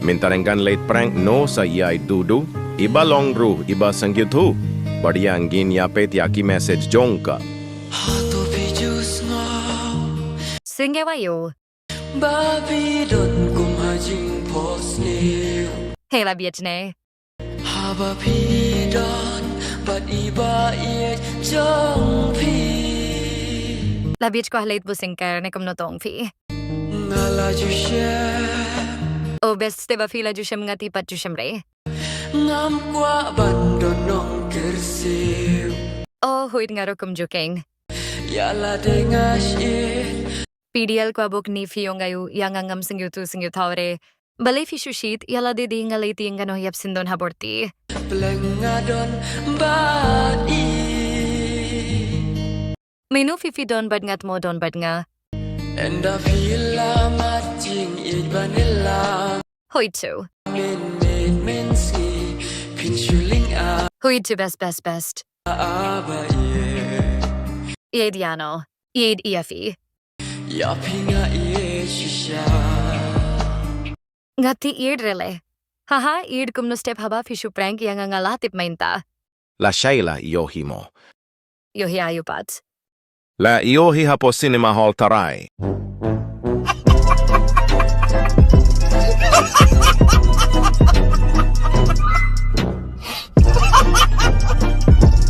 Mintarengan late prank no sa iyay dudu. Iba long ru, iba sangyut hu. बढ़िया अंगीन या पेट या की मैसेज जोंका हाथों भी जूसना Singewayo. babi don kumajing posniu Hey la bietne. haba pi don but iba iet jong pi La biet ko halate busingker ne kumnotong fi. ngala jushe O best te ba fila jushem ngati pat jushem re. ngam kwa bandon nong kersiu O huit nga kum juking. yala dengas it PDL ko abok ni fiyong gayu yang angam singyutu singyutawre. Balay fi shushit yala de nga late yung gano yap sindon haborti. plengadon bad i May no fifi don bad ngat mo don bad nga. and I feel I'm matching it vanilla Hoy to. min ski pinchuling Hoy to best. aba ye Ied yano. Ied iafi. ya pinga ye shisha Ngati ied rele. Haha ied kumno step haba fishu prank yang ngalatip mainta. La Shaila iyohi mo. Yohi ayupat. La iyohi hapo cinema hall taray.